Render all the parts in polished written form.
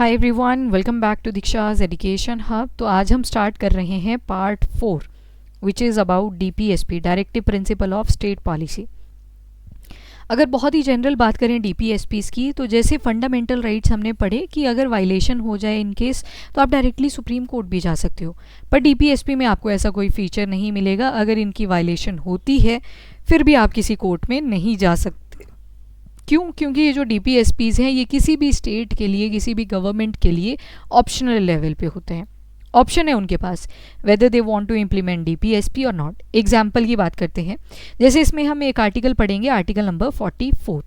Hi everyone, welcome back to Diksha's education hub. तो आज हम स्टार्ट कर रहे हैं part 4 which is about DPSP, directive principle of state policy. अगर बहुत ही जनरल बात करें डीपीएसपीज़ की, तो जैसे फंडामेंटल राइट्स हमने पढ़े कि अगर वायलेशन हो जाए इन केस तो आप डायरेक्टली सुप्रीम कोर्ट भी जा सकते हो, पर डीपीएसपी में आपको ऐसा कोई फीचर नहीं मिलेगा। अगर इनकी वायलेशन होती है फिर भी आप किसी कोर्ट में नहीं जा सकते। क्यों? क्योंकि ये जो डीपीएसपीज़ हैं ये किसी भी स्टेट के लिए, किसी भी गवर्नमेंट के लिए ऑप्शनल लेवल पे होते हैं। ऑप्शन है उनके पास whether they want to implement DPSP और नॉट। एग्जाम्पल की बात करते हैं, जैसे इसमें हम एक आर्टिकल पढ़ेंगे, आर्टिकल नंबर 44।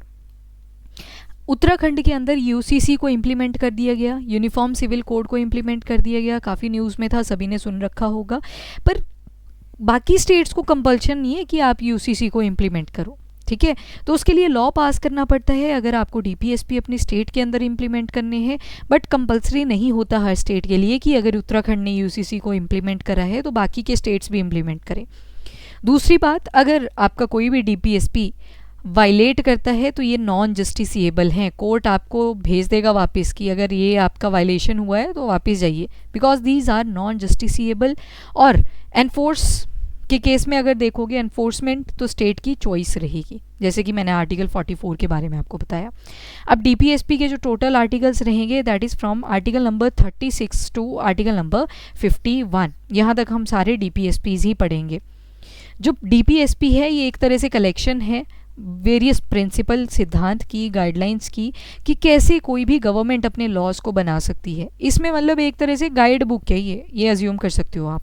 उत्तराखंड के अंदर यूसीसी को इम्प्लीमेंट कर दिया गया, यूनिफॉर्म सिविल कोड को इम्प्लीमेंट कर दिया गया। काफ़ी न्यूज़ में था, सभी ने सुन रखा होगा। पर बाकी स्टेट्स को कंपल्शन नहीं है कि आप यूसीसी को इम्प्लीमेंट करो, ठीक है। तो उसके लिए लॉ पास करना पड़ता है अगर आपको डीपीएसपी अपनी स्टेट के अंदर इम्प्लीमेंट करने हैं। बट कंपलसरी नहीं होता हर स्टेट के लिए कि अगर उत्तराखंड ने यूसीसी को इम्प्लीमेंट करा है तो बाकी के स्टेट्स भी इम्प्लीमेंट करें। दूसरी बात, अगर आपका कोई भी डीपीएसपी वायलेट करता है तो ये नॉन जस्टिसिएबल हैं। कोर्ट आपको भेज देगा वापस कि अगर ये आपका वायलेशन हुआ है तो वापस जाइए, because these are non justiciable. और एनफोर्स के केस में अगर देखोगे एनफोर्समेंट तो स्टेट की चॉइस रहेगी, जैसे कि मैंने आर्टिकल 44 के बारे में आपको बताया। अब डीपीएसपी के जो टोटल आर्टिकल्स रहेंगे that is from article number 36 to article number 51। यहाँ तक हम सारे डीपीएसपीज ही पढ़ेंगे। जो डीपीएसपी है ये एक तरह से कलेक्शन है वेरियस प्रिंसिपल, सिद्धांत की, गाइडलाइंस की, कि कैसे कोई भी गवर्नमेंट अपने लॉज को बना सकती है। इसमें मतलब एक तरह से गाइड बुक है ये अज्यूम कर सकते हो आप।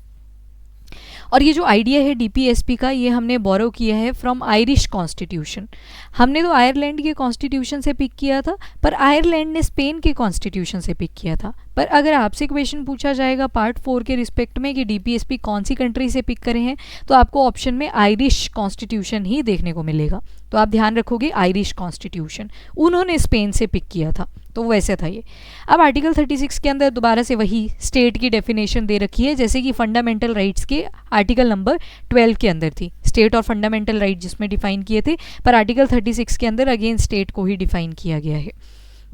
और ये जो आइडिया है डीपीएसपी का, ये हमने बोरो किया है फ्रॉम आयरिश कॉन्स्टिट्यूशन। हमने तो आयरलैंड के कॉन्स्टिट्यूशन से पिक किया था, पर आयरलैंड ने स्पेन के कॉन्स्टिट्यूशन से पिक किया था। पर अगर आपसे क्वेश्चन पूछा जाएगा पार्ट 4 के रिस्पेक्ट में कि डीपीएसपी कौन सी कंट्री से पिक करे हैं, तो आपको ऑप्शन में आयरिश कॉन्स्टिट्यूशन ही देखने को मिलेगा। तो आप ध्यान रखोगे आयरिश कॉन्स्टिट्यूशन, उन्होंने स्पेन से पिक किया था, तो वैसे था ये। अब आर्टिकल 36 के अंदर दोबारा से वही स्टेट की डेफिनेशन दे रखी है जैसे कि फंडामेंटल राइट्स के आर्टिकल नंबर 12 के अंदर थी। स्टेट और फंडामेंटल राइट जिसमें डिफाइन किए थे, पर आर्टिकल 36 के अंदर अगेन स्टेट को ही डिफाइन किया गया है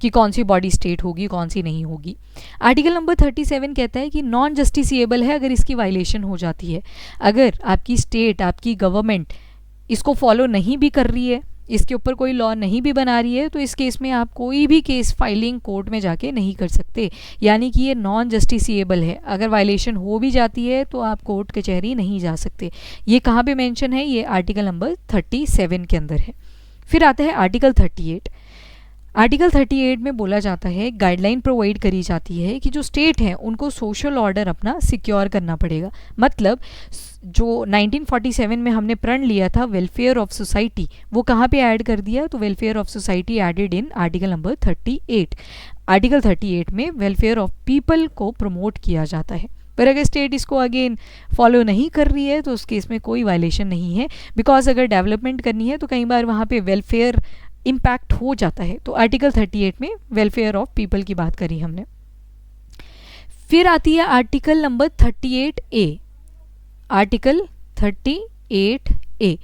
कि कौन सी बॉडी स्टेट होगी, कौन सी नहीं होगी। आर्टिकल नंबर 37 कहता है कि नॉन जस्टिसिएबल है अगर इसकी वायलेशन हो जाती है। अगर आपकी स्टेट, आपकी गवर्नमेंट इसको फॉलो नहीं भी कर रही है, इसके ऊपर कोई लॉ नहीं भी बना रही है, तो इस केस में आप कोई भी केस फाइलिंग कोर्ट में जाके नहीं कर सकते, यानी कि ये नॉन जस्टिसिएबल है। अगर वायलेशन हो भी जाती है तो आप कोर्ट कचहरी नहीं जा सकते। ये कहाँ पे मेंशन है? ये आर्टिकल नंबर 37 के अंदर है। फिर आता है आर्टिकल 38। आर्टिकल 38 में बोला जाता है, गाइडलाइन प्रोवाइड करी जाती है कि जो स्टेट हैं उनको सोशल ऑर्डर अपना सिक्योर करना पड़ेगा। मतलब जो 1947 में हमने प्रण लिया था वेलफेयर ऑफ सोसाइटी, वो कहाँ पे ऐड कर दिया? तो welfare of society added in article number 38। Article 38 में वेलफेयर ऑफ पीपल को प्रमोट किया जाता है। पर अगर स्टेट इसको अगेन फॉलो नहीं कर रही है तो उस केस में कोई वायलेशन नहीं है, बिकॉज अगर डेवलपमेंट करनी है तो कई बार वहाँ पे वेलफेयर इम्पैक्ट हो जाता है। तो आर्टिकल 38 में वेलफेयर ऑफ पीपल की बात करी हमने। फिर आती है article number 38A। Article 38A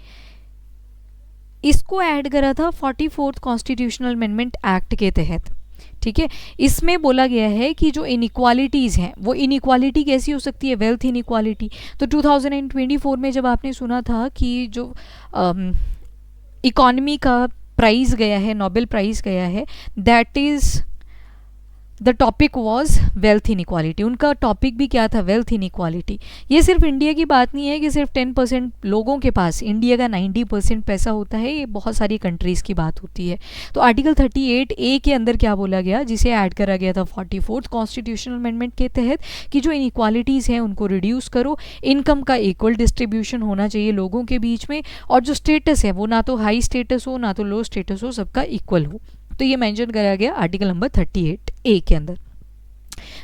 इसको ऐड करा था 44th कॉन्स्टिट्यूशनल अमेंडमेंट एक्ट के तहत, ठीक है। इसमें बोला गया है कि जो इनइक्वालिटीज़ हैं, वो इनइक्वालिटी कैसी हो सकती है? Wealth inequality. तो 2024 में जब आपने सुना था कि जो इकॉनमी का प्राइज़ गया है, नोबेल प्राइज़ गया है, that is the topic was wealth inequality. उनका टॉपिक भी क्या था? Wealth inequality. ये सिर्फ इंडिया की बात नहीं है कि सिर्फ 10% लोगों के पास इंडिया का 90% पैसा होता है, ये बहुत सारी कंट्रीज़ की बात होती है। तो आर्टिकल 38A के अंदर क्या बोला गया, जिसे ऐड करा गया था 44th कॉन्स्टिट्यूशनल अमेंडमेंट के तहत, कि जो इनइक्वालिटीज़ हैं उनको रिड्यूस करो, इनकम का इक्वल डिस्ट्रीब्यूशन होना चाहिए लोगों के बीच में, और जो स्टेटस है वो ना तो हाई स्टेटस हो ना तो लो स्टेटस हो, सबका इक्वल हो। तो ये मेंशन करा गया आर्टिकल नंबर 38A के अंदर।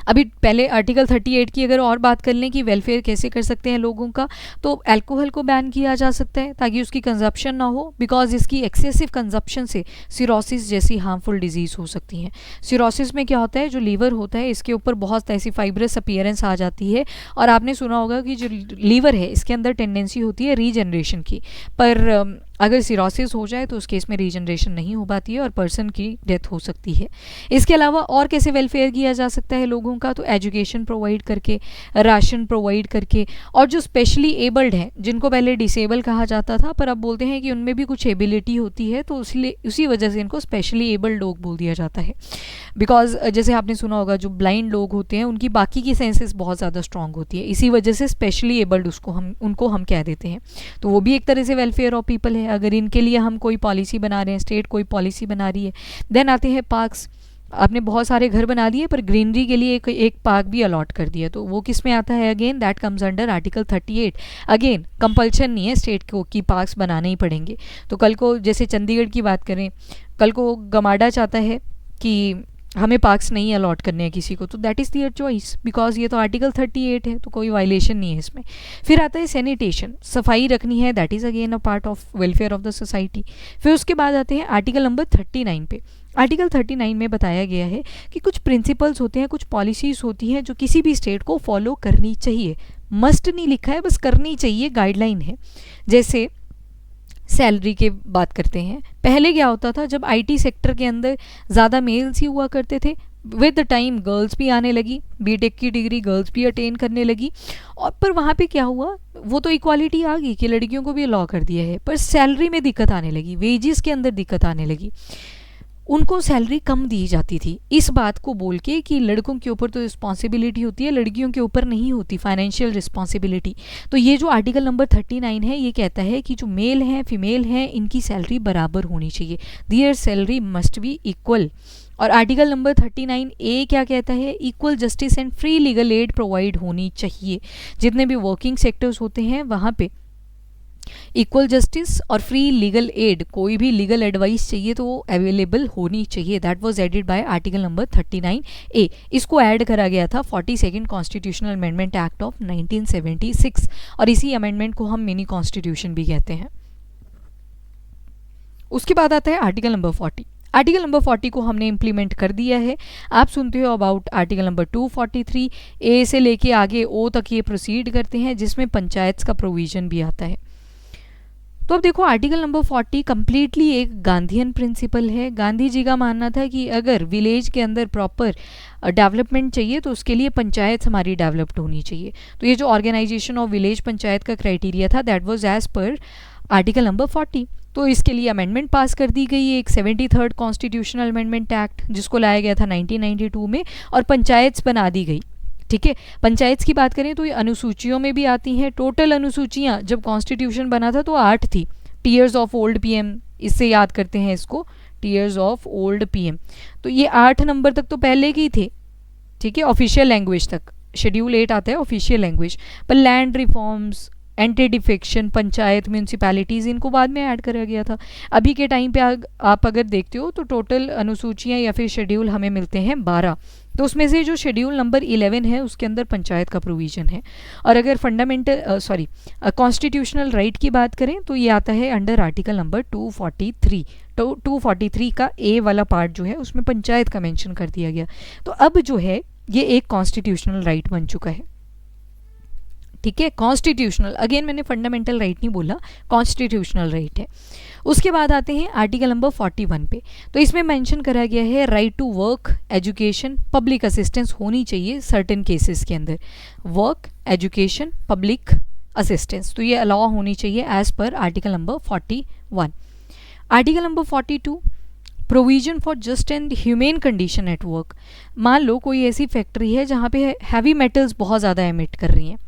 अभी पहले आर्टिकल 38 की अगर और बात कर लें कि वेलफेयर कैसे कर सकते हैं लोगों का, तो अल्कोहल को बैन किया जा सकता है ताकि उसकी कंजप्शन ना हो, बिकॉज इसकी एक्सेसिव कंजप्शन से सिरोसिस जैसी हार्मफुल डिजीज़ हो सकती हैं। सिरोसिस में क्या होता है, जो लीवर होता है इसके ऊपर बहुत ऐसी फाइब्रस अपीयरेंस आ जाती है, और आपने सुना होगा कि जो लीवर है इसके अंदर टेंडेंसी होती है रीजनरेशन की, पर अगर सिरोसिस हो जाए तो उस केस में रीजनरेशन नहीं हो पाती है और पर्सन की डेथ हो सकती है। इसके अलावा और कैसे वेलफेयर किया जा सकता है लोगों का, तो एजुकेशन प्रोवाइड करके, राशन प्रोवाइड करके, और जो स्पेशली एबल्ड हैं जिनको पहले डिसेबल कहा जाता था पर अब बोलते हैं कि उनमें भी कुछ एबिलिटी होती है, तो इसलिए उसी वजह से इनको स्पेशली एबल्ड लोग बोल दिया जाता है। बिकॉज जैसे आपने सुना होगा जो ब्लाइंड लोग होते हैं उनकी बाकी की सेंसेस बहुत ज़्यादा स्ट्रांग होती है, इसी वजह से स्पेशली एबल्ड उनको हम कह देते हैं। तो वो भी एक तरह से वेलफेयर ऑफ पीपल है। अगर इनके लिए हम कोई पॉलिसी बना रहे हैं, स्टेट कोई पॉलिसी बना रही है। देन आते हैं पार्क्स। आपने बहुत सारे घर बना दिए पर ग्रीनरी के लिए एक पार्क भी अलॉट कर दिया, तो वो किस में आता है, again that comes under article 38। Again compulsion नहीं है स्टेट को कि पार्क्स बनाने ही पड़ेंगे। तो कल को जैसे चंडीगढ़ की बात करें, कल को गमाडा चाहता है कि हमें पार्क्स नहीं अलॉट करने हैं किसी को, तो that is their choice, because ये तो आर्टिकल 38 है, तो कोई वायलेशन नहीं है इसमें। फिर आता है सैनिटेशन, सफाई रखनी है, that is again a part of welfare of the society. फिर उसके बाद आते हैं आर्टिकल नंबर 39 पे। आर्टिकल 39 में बताया गया है कि कुछ प्रिंसिपल्स होते हैं, कुछ पॉलिसीज़ होती हैं जो किसी भी स्टेट को फॉलो करनी चाहिए। मस्ट नहीं लिखा है, बस करनी चाहिए, गाइडलाइन है। जैसे सैलरी के बात करते हैं, पहले क्या होता था जब आईटी सेक्टर के अंदर ज़्यादा मेल्स ही हुआ करते थे, विद द टाइम गर्ल्स भी आने लगी, बीटेक की डिग्री गर्ल्स भी अटेन करने लगी, और पर वहाँ पे क्या हुआ, वो तो इक्वालिटी आ गई कि लड़कियों को भी अलाउ कर दिया है, पर सैलरी में दिक्कत आने लगी, वेजेस के अंदर दिक्कत आने लगी, उनको सैलरी कम दी जाती थी। इस बात को बोल के कि लड़कों के ऊपर तो रिस्पॉन्सिबिलिटी होती है, लड़कियों के ऊपर नहीं होती फाइनेंशियल रिस्पॉन्सिबिलिटी। तो ये जो आर्टिकल नंबर 39 है ये कहता है कि जो मेल हैं फीमेल हैं इनकी सैलरी बराबर होनी चाहिए, दियर सैलरी मस्ट बी इक्वल। और आर्टिकल नंबर 39A क्या कहता है, equal justice and free legal aid provide होनी चाहिए। जितने भी वर्किंग सेक्टर्स होते हैं वहाँ पे इक्वल जस्टिस और फ्री लीगल एड, कोई भी लीगल एडवाइस चाहिए तो वो अवेलेबल होनी चाहिए। That was added by article number 39A। इसको ऐड करा गया था 42nd constitutional amendment act of 1976, और इसी अमेंडमेंट को हम मिनी कॉन्स्टिट्यूशन भी कहते हैं। उसके बाद आता है आर्टिकल नंबर 40। आर्टिकल नंबर 40 को हमने इम्प्लीमेंट कर दिया है। आप सुनते हो अबाउट आर्टिकल नंबर 243, ए से लेके आगे ओ तक ये प्रोसीड करते हैं, जिसमें पंचायत का प्रोविजन भी आता है। तो अब देखो आर्टिकल नंबर 40 कम्प्लीटली एक गांधीयन प्रिंसिपल है। गांधी जी का मानना था कि अगर विलेज के अंदर प्रॉपर डेवलपमेंट चाहिए तो उसके लिए पंचायत हमारी डेवलप्ड होनी चाहिए। तो ये जो ऑर्गेनाइजेशन ऑफ विलेज पंचायत का क्राइटेरिया था that was as per article number 40। तो इसके लिए अमेंडमेंट पास कर दी गई, एक 73rd कॉन्स्टिट्यूशनल अमेंडमेंट एक्ट जिसको लाया गया था 1992 में, और पंचायत बना दी गई। ठीक है, पंचायत की बात करें तो ये अनुसूचियों में भी आती हैं। टोटल अनुसूचियां जब कॉन्स्टिट्यूशन बना था तो 8 थी। टीयर्स ऑफ ओल्ड पीएम, इससे याद करते हैं इसको, टीयर्स ऑफ ओल्ड पीएम। तो ये 8 नंबर तक तो पहले के ही थे। ठीक है, ऑफिशियल लैंग्वेज तक, शेड्यूल 8 आता है ऑफिशियल लैंग्वेज, पर land reforms, anti defection, panchayat, municipalities, इनको बाद में ऐड करा गया था। अभी के टाइम पे आप अगर देखते हो तो टोटल अनुसूचियाँ या फिर शेड्यूल हमें मिलते हैं 12। तो उसमें से जो शेड्यूल नंबर 11 है उसके अंदर पंचायत का प्रोविज़न है। और अगर कॉन्स्टिट्यूशनल राइट की बात करें तो ये आता है अंडर आर्टिकल नंबर 243। तो 243 का ए वाला पार्ट जो है उसमें पंचायत का मेंशन कर दिया गया। तो अब जो है ये एक कॉन्स्टिट्यूशनल राइट बन चुका है। ठीक है, कॉन्स्टिट्यूशनल, अगेन मैंने फंडामेंटल राइट नहीं बोला, कॉन्स्टिट्यूशनल राइट है। उसके बाद आते हैं आर्टिकल नंबर 41 पे। तो इसमें मेंशन करा गया है right to work, education, public assistance होनी चाहिए सर्टेन केसेस के अंदर। वर्क, एजुकेशन, पब्लिक असिस्टेंस, तो ये अलाउ होनी चाहिए as per article number 41। Article number 42, provision for just and humane condition at work. मान लो कोई ऐसी फैक्ट्री है जहाँ पे हैवी मेटल्स बहुत ज़्यादा एमिट कर रही हैं,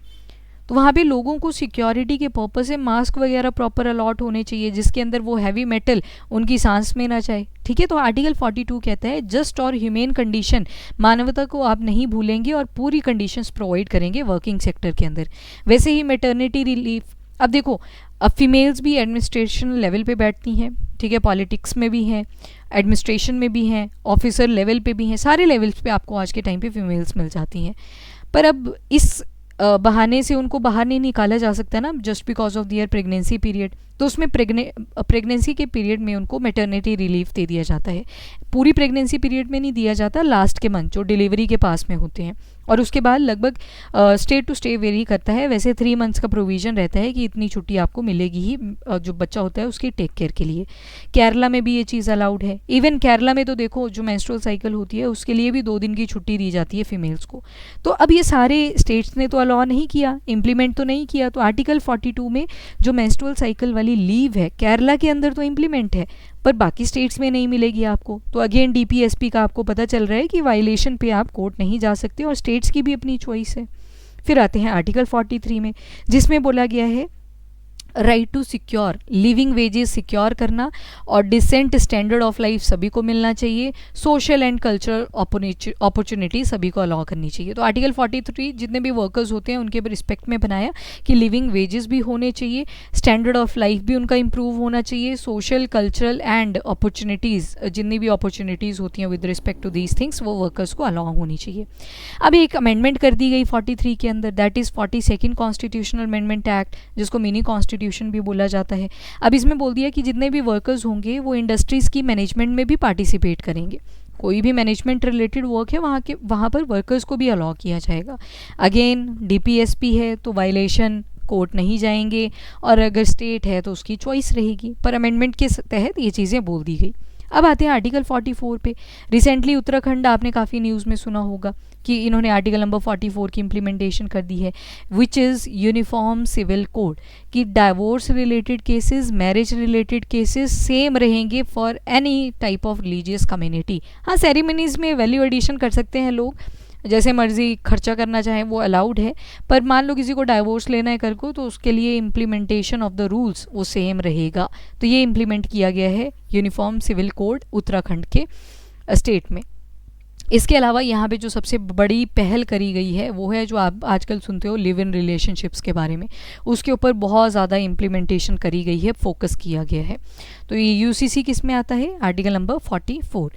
तो वहाँ पे लोगों को सिक्योरिटी के पर्पस से मास्क वगैरह प्रॉपर अलॉट होने चाहिए जिसके अंदर वो हैवी मेटल उनकी सांस में ना जाए। ठीक है, तो आर्टिकल 42 कहता है जस्ट और ह्यूमेन कंडीशन, मानवता को आप नहीं भूलेंगे और पूरी कंडीशंस प्रोवाइड करेंगे वर्किंग सेक्टर के अंदर। वैसे ही मैटरनिटी रिलीफ, अब देखो अब फीमेल्स भी एडमिनिस्ट्रेशन लेवल पे बैठती हैं। ठीक है, पॉलिटिक्स में भी हैं, एडमिनिस्ट्रेशन में भी हैं, ऑफिसर लेवल पे भी हैं, सारे लेवल्स पे आपको आज के टाइम पे फीमेल्स मिल जाती हैं। पर अब इस बहाने से उनको बाहर नहीं निकाला जा सकता ना, just because of their pregnancy period. तो उसमें प्रेगनेंसी के पीरियड में उनको मैटरनिटी रिलीफ दे दिया जाता है। पूरी प्रेगनेंसी पीरियड में नहीं दिया जाता, लास्ट के मंथ जो डिलीवरी के पास में होते हैं, और उसके बाद लगभग स्टेट टू स्टेट वेरी करता है। वैसे 3 मंथ्स का प्रोविज़न रहता है कि इतनी छुट्टी आपको मिलेगी ही जो बच्चा होता है उसकी टेक केयर के लिए। केरला में भी ये चीज़ अलाउड है। इवन केरला में तो देखो जो मेंस्ट्रुअल साइकिल होती है उसके लिए भी 2 दिन की छुट्टी दी जाती है फीमेल्स को। तो अब ये सारे स्टेट्स ने तो अलाउ नहीं किया, इम्प्लीमेंट तो नहीं किया, तो आर्टिकल 42 में जो मेंस्ट्रुअल साइकिल वाली लीव है केरला के अंदर तो इम्प्लीमेंट है, पर बाकी स्टेट्स में नहीं मिलेगी आपको। तो अगेन डीपीएसपी का आपको पता चल रहा है कि वायलेशन पे आप कोर्ट नहीं जा सकते, और स्टेट्स की भी अपनी चॉइस है। फिर आते हैं आर्टिकल 43 में, जिसमें बोला गया है right to secure living wages secure करना, और डिसेंट स्टैंडर्ड ऑफ लाइफ सभी को मिलना चाहिए, सोशल एंड कल्चरल अपॉर्चुनिटी सभी को अलाउ करनी चाहिए। तो आर्टिकल 43 जितने भी वर्कर्स होते हैं उनके रिस्पेक्ट में बनाया कि लिविंग वेजेस भी होने चाहिए, स्टैंडर्ड ऑफ लाइफ भी उनका इम्प्रूव होना चाहिए, सोशल कल्चरल एंड अपॉर्चुनिटीज़ जितनी भी अपॉर्चुनिटीज़ होती हैं with respect to these things वो वर्कर्स को अलाउ होनी चाहिए। अब एक अमेंडमेंट कर दी गई 43 के अंदर, that is 42nd constitutional amendment act, जिसको मिनी कॉन्स्टिट्यूशन भी बोला जाता है। अब इसमें बोल दिया कि जितने भी वर्कर्स होंगे वो इंडस्ट्रीज़ की मैनेजमेंट में भी पार्टिसिपेट करेंगे। कोई भी मैनेजमेंट रिलेटेड वर्क है वहाँ पर वर्कर्स को भी अलाउ किया जाएगा। अगेन डीपीएसपी है तो वायलेशन कोर्ट नहीं जाएंगे, और अगर स्टेट है तो उसकी चॉइस रहेगी, पर अमेंडमेंट के तहत ये चीज़ें बोल दी गई। अब आते हैं आर्टिकल 44 पे। रिसेंटली उत्तराखंड आपने काफ़ी न्यूज़ में सुना होगा कि इन्होंने आर्टिकल नंबर 44 की इम्प्लीमेंटेशन कर दी है, which is uniform civil code, कि divorce related cases, marriage related cases same रहेंगे for any type of religious community. हाँ, सेरेमनीज़ में वैल्यू एडिशन कर सकते हैं लोग, जैसे मर्जी खर्चा करना चाहें वो अलाउड है, पर मान लो किसी को डाइवोर्स लेना है कर को, तो उसके लिए इम्प्लीमेंटेशन ऑफ द रूल्स वो सेम रहेगा। तो ये इम्प्लीमेंट किया गया है यूनिफॉर्म सिविल कोड उत्तराखंड के स्टेट में। इसके अलावा यहाँ पे जो सबसे बड़ी पहल करी गई है वो है जो आप आजकल सुनते हो लिव इन रिलेशनशिप्स के बारे में, उसके ऊपर बहुत ज़्यादा इम्प्लीमेंटेशन करी गई है, फोकस किया गया है। तो ये यूसीसी किस में आता है, आर्टिकल नंबर 44।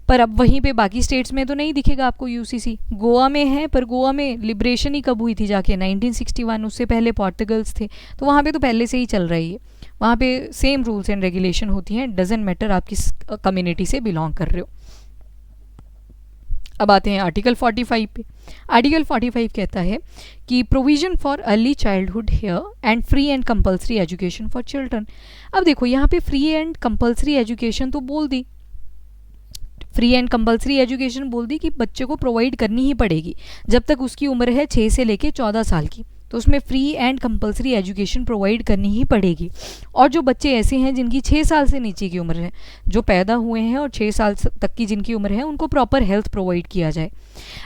पर अब वहीं पे बाकी स्टेट्स में तो नहीं दिखेगा आपको यूसीसी। गोवा में है, पर गोवा में लिबरेशन ही कब हुई थी जाके, 1961, उससे पहले पोर्टुगल्स थे, तो वहाँ पे तो पहले से ही चल रही है। वहाँ पे सेम रूल्स एंड रेगुलेशन होती हैं, डजेंट मैटर आप किस कम्युनिटी से बिलोंग कर रहे हो। अब आते हैं आर्टिकल 45 पे। आर्टिकल 45 कहता है कि provision for early childhood care and free and compulsory education for children. अब देखो यहाँ पे फ्री एंड कंपल्सरी एजुकेशन तो बोल दी, फ्री एंड कंपल्सरी एजुकेशन बोल दी कि बच्चे को प्रोवाइड करनी ही पड़ेगी जब तक उसकी उम्र है 6 से लेके 14 साल की, तो उसमें free and compulsory education provide करनी ही पड़ेगी। और जो बच्चे ऐसे हैं जिनकी 6 साल से नीचे की उम्र है, जो पैदा हुए हैं और 6 साल तक की जिनकी उम्र है, उनको प्रॉपर हेल्थ प्रोवाइड किया जाए।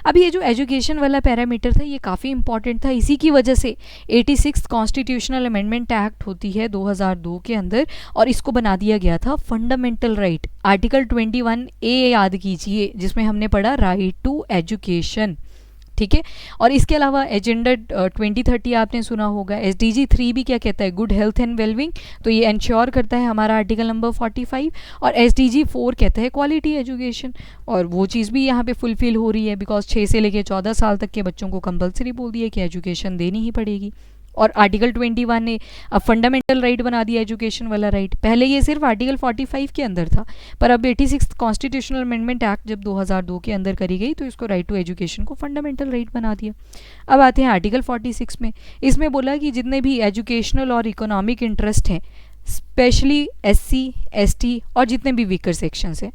अब ये जो एजुकेशन वाला पैरामीटर था ये काफ़ी इंपॉर्टेंट था, इसी की वजह से 86 कॉन्स्टिट्यूशनल अमेंडमेंट एक्ट होती है 2002 के अंदर, और इसको बना दिया गया था फंडामेंटल राइट। आर्टिकल 21A याद कीजिए, जिसमें हमने पढ़ा राइट टू एजुकेशन, ठीक है। और इसके अलावा एजेंडा 2030 आपने सुना होगा, SDG 3 भी क्या कहता है, गुड हेल्थ एंड वेलबिंग, तो ये इंश्योर करता है हमारा आर्टिकल नंबर 45। और SDG 4 कहता है क्वालिटी एजुकेशन, और वो चीज़ भी यहाँ पे फुलफिल हो रही है, बिकॉज 6 से लेकर 14 साल तक के बच्चों को कंपलसरी बोल दिया कि एजुकेशन देनी ही पड़ेगी। और आर्टिकल 21 ने अब फंडामेंटल राइट बना दिया एजुकेशन वाला राइट। पहले ये सिर्फ आर्टिकल 45 के अंदर था, पर अब 86 कॉन्स्टिट्यूशनल अमेंडमेंट एक्ट जब 2002 के अंदर करी गई तो इसको राइट टू एजुकेशन को फंडामेंटल राइट बना दिया। अब आते हैं आर्टिकल 46 में। इसमें बोला कि जितने भी एजुकेशनल और इकोनॉमिक इंटरेस्ट हैं, स्पेशली SC ST और जितने भी वीकर सेक्शंस हैं,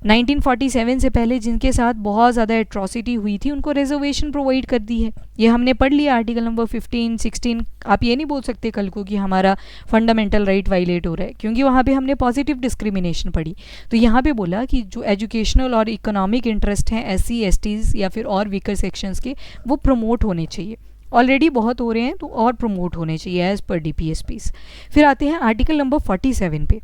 1947 से पहले जिनके साथ बहुत ज़्यादा एट्रॉसिटी हुई थी, उनको रिजर्वेशन प्रोवाइड कर दी है। ये हमने पढ़ लिया आर्टिकल नंबर 15, 16। आप ये नहीं बोल सकते कल को कि हमारा फंडामेंटल राइट वायलेट हो रहा है, क्योंकि वहाँ पे हमने पॉजिटिव डिस्क्रिमिनेशन पढ़ी। तो यहाँ पे बोला कि जो एजुकेशनल और इकोनॉमिक इंटरेस्ट हैं SC STs या फिर और वीकर सेक्शंस के, वो प्रमोट होने चाहिए। ऑलरेडी बहुत हो रहे हैं तो और प्रमोट होने चाहिए एज पर DPSPs। फिर आते हैं आर्टिकल नंबर 47 पे।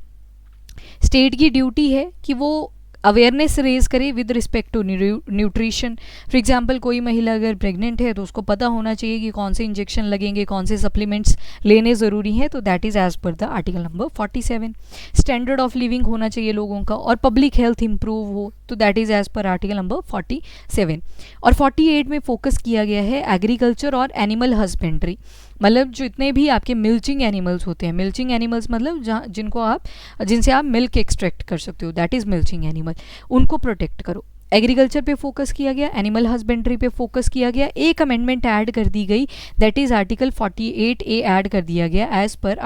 स्टेट की ड्यूटी है कि वो अवेयरनेस रेज करे with respect to nutrition. For example कोई महिला अगर प्रेग्नेंट है तो उसको पता होना चाहिए कि कौन से इंजेक्शन लगेंगे, कौन से सप्लीमेंट्स लेने ज़रूरी हैं, तो that is as per the article number 47। Standard of living होना चाहिए लोगों का, और पब्लिक हेल्थ इंप्रूव हो, तो that is as per article number 47। और 48 में फोकस किया गया है एग्रीकल्चर और एनिमल हस्बेंड्री। मतलब जितने भी आपके मिल्चिंग एनिमल्स होते हैं, मिल्चिंग एनिमल्स मतलब जिनसे आप मिल्क एक्सट्रैक्ट कर सकते हो, दैट इज़ मिल्चिंग एनिमल, उनको प्रोटेक्ट करो। एग्रीकल्चर पे फोकस किया गया, एनिमल हस्बेंड्री पे फोकस किया गया। एक अमेंडमेंट ऐड कर दी गई, that is article 48A add कर दिया गया as per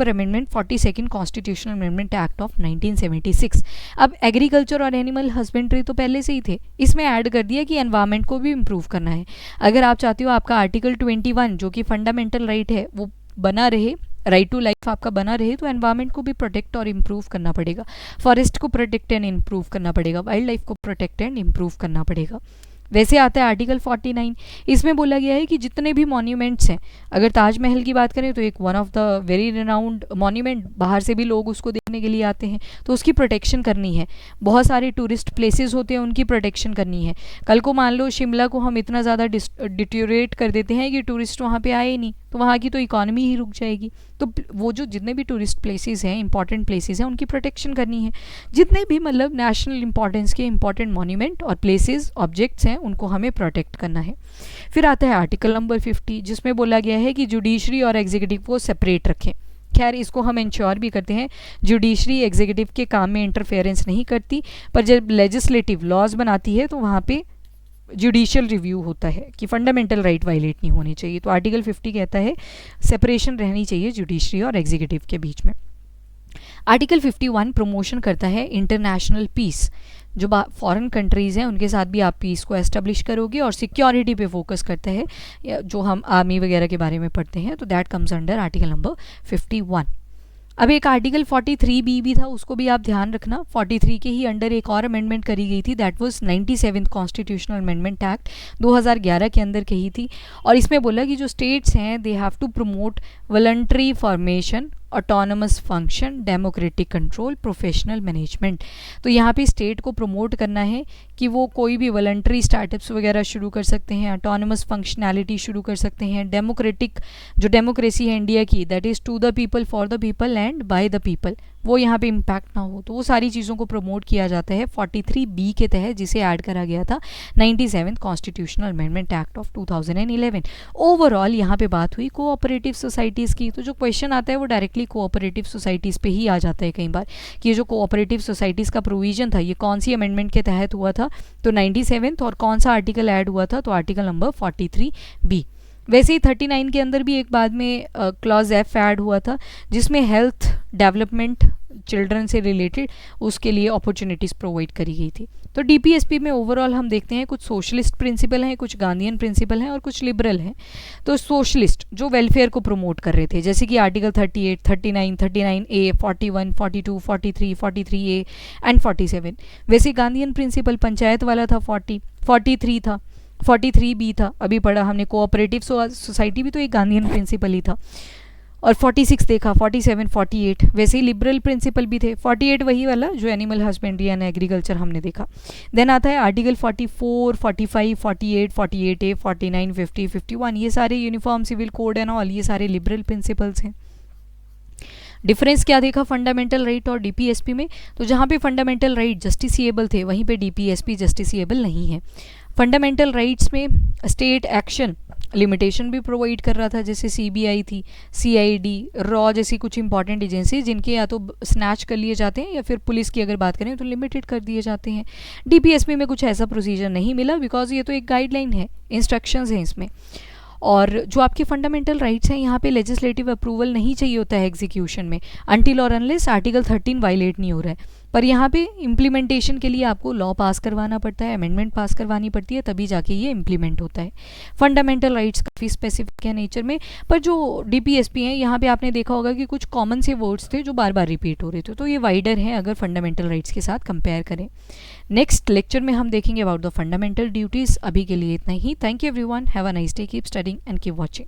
amendment 42nd constitutional amendment act of 1976। अब एग्रीकल्चर और एनिमल हस्बेंड्री तो पहले से ही थे, इसमें ऐड कर दिया कि एनवायरमेंट को भी इम्प्रूव करना है। अगर आप चाहते हो आपका आर्टिकल 21 जो कि फंडामेंटल राइट है वो बना रहे, राइट टू लाइफ आपका बना रहे, तो एनवायरनमेंट को भी प्रोटेक्ट और इम्प्रूव करना पड़ेगा, फॉरेस्ट को प्रोटेक्ट एंड इम्प्रूव करना पड़ेगा, वाइल्ड लाइफ को प्रोटेक्ट एंड इम्प्रूव करना पड़ेगा। वैसे आता है आर्टिकल 49, इसमें बोला गया है कि जितने भी मॉन्यूमेंट्स हैं, अगर ताजमहल की बात करें तो एक one of the very renowned monument, बाहर से भी लोग उसको देखने के लिए आते हैं, तो उसकी प्रोटेक्शन करनी है। बहुत सारे टूरिस्ट प्लेसेस होते हैं, उनकी प्रोटेक्शन करनी है। कल को मान लो शिमला को हम इतना ज़्यादा डिटोरेट कर देते हैं कि टूरिस्ट वहाँ पे आए ही नहीं, तो वहाँ की तो इकॉनमी ही रुक जाएगी। तो वो जो जितने भी टूरिस्ट प्लेसेस हैं, इंपॉर्टेंट प्लेसेस हैं, उनकी प्रोटेक्शन करनी है। जितने भी मतलब नेशनल इंपॉर्टेंस के इंपॉर्टेंट मॉन्यूमेंट और प्लेसेस, ऑब्जेक्ट्स हैं, उनको हमें प्रोटेक्ट करना है। फिर आता है आर्टिकल नंबर 50, जिसमें बोला गया है कि जुडिशरी और एग्जीक्यूटिव को सेपरेट रखें। खैर इसको हम इंश्योर भी करते हैं, जुडिशरी एग्जीक्यूटिव के काम में इंटरफेरेंस नहीं करती, पर जब लेजिस्लेटिव लॉज बनाती है तो वहाँ पे जुडिशियल रिव्यू होता है कि फंडामेंटल राइट वायलेट नहीं होनी चाहिए। तो आर्टिकल 50 कहता है सेपरेशन रहनी चाहिए जुडिशरी और एग्जीक्यूटिव के बीच में। आर्टिकल 51 प्रमोशन करता है इंटरनेशनल पीस, जो फॉरेन कंट्रीज़ हैं उनके साथ भी आप पीस को एस्टेब्लिश करोगे, और सिक्योरिटी पे फोकस करता है, जो हम आर्मी वगैरह के बारे में पढ़ते हैं, तो that comes under article number 51। अब एक आर्टिकल 43B भी था, उसको भी आप ध्यान रखना। 43 के ही अंडर एक और अमेंडमेंट करी गई थी, that was 97th constitutional amendment act 2011 के अंदर कही थी, और इसमें बोला कि जो स्टेट्स हैं they have to promote voluntary formation, autonomous function, democratic control, professional management. तो यहाँ पे स्टेट को प्रमोट करना है कि वो कोई भी वॉलंटरी स्टार्टअप्स वगैरह शुरू कर सकते हैं, ऑटोनमस फंक्शनैलिटी शुरू कर सकते हैं, डेमोक्रेटिक जो डेमोक्रेसी है इंडिया की, that is to the people, for the people and by the people, वो यहाँ पे इम्पैक्ट ना हो, तो वो सारी चीज़ों को प्रमोट किया जाता है 43B के तहत, जिसे ऐड करा गया था 97th constitutional amendment act of 2011। Overall यहाँ पे बात हुई कोऑपरेटिव सोसाइटीज़ की, तो जो क्वेश्चन आता है वो डायरेक्टली कोऑपरेटिव सोसाइटीज़ पे ही आ जाता है कई बार, कि ये जो कोऑपरेटिव सोसाइटीज़ का प्रोविजन था ये कौन सी अमेंडमेंट के तहत हुआ था, तो 97th, और कौन सा आर्टिकल ऐड हुआ था, तो आर्टिकल नंबर 43B। वैसे ही 39 के अंदर भी एक बाद में क्लॉज F ऐड हुआ था, जिसमें हेल्थ डेवलपमेंट चिल्ड्रन से रिलेटेड उसके लिए अपॉर्चुनिटीज़ प्रोवाइड करी गई थी। तो DPSP में ओवरऑल हम देखते हैं कुछ सोशलिस्ट प्रिंसिपल हैं, कुछ गांधीयन प्रिंसिपल हैं और कुछ लिबरल हैं। तो सोशलिस्ट जो वेलफेयर को प्रमोट कर रहे थे, जैसे कि आर्टिकल 38, 39, 39A, 41, 42, 43, 43A एंड 47। वैसे गांधीयन प्रिंसिपल पंचायत वाला था 43 था, 43B था, अभी पढ़ा हमने कोऑपरेटिव सोसाइटी भी तो एक गांधीयन प्रिंसिपल ही था, और 46 देखा, 47, 48। वैसे ही लिबरल प्रिंसिपल भी थे, 48 वही वाला जो एनिमल हस्बेंड्री एंड एग्रीकल्चर हमने देखा। देन आता है आर्टिकल 44, 45, 48, 48A, 49, 50, 51, ये सारे uniform civil code and all, ये सारे लिबरल प्रिंसिपल्स हैं। डिफरेंस क्या देखा फंडामेंटल राइट और DPSP में, तो जहाँ पे फंडामेंटल राइट जस्टिसिएबल थे वहीं पे DPSP जस्टिसिएबल नहीं है। फंडामेंटल राइट्स में स्टेट एक्शन लिमिटेशन भी प्रोवाइड कर रहा था, जैसे CBI थी, CID, रॉ जैसी कुछ इंपॉर्टेंट एजेंसी जिनके या तो स्नैच कर लिए जाते हैं या फिर पुलिस की अगर बात करें तो लिमिटेड कर दिए जाते हैं। DPSP में कुछ ऐसा प्रोसीजर नहीं मिला, बिकॉज ये तो एक गाइडलाइन है, इंस्ट्रक्शंस हैं इसमें। और जो आपके फंडामेंटल राइट्स हैं यहाँ पे लेजिस्लेटिव अप्रूवल नहीं चाहिए होता है एग्जीक्यूशन में, अनटिल और अनलेस आर्टिकल 13 वायलेट नहीं हो रहा है। पर यहाँ पे इम्प्लीमेंटेशन के लिए आपको लॉ पास करवाना पड़ता है, अमेंडमेंट पास करवानी पड़ती है, तभी जाके ये इम्प्लीमेंट होता है। फंडामेंटल राइट्स काफ़ी स्पेसिफिक है नेचर में, पर जो DPSP हैं यहाँ पे आपने देखा होगा कि कुछ कॉमन से वर्ड्स थे जो बार बार रिपीट हो रहे थे, तो ये वाइडर हैं अगर फंडामेंटल राइट्स के साथ कंपेयर करें। नेक्स्ट लेक्चर में हम देखेंगे अबाउट द फंडामेंटल ड्यूटीज़। अभी के लिए इतना ही। Thank you everyone, have a nice day, keep studying and keep watching.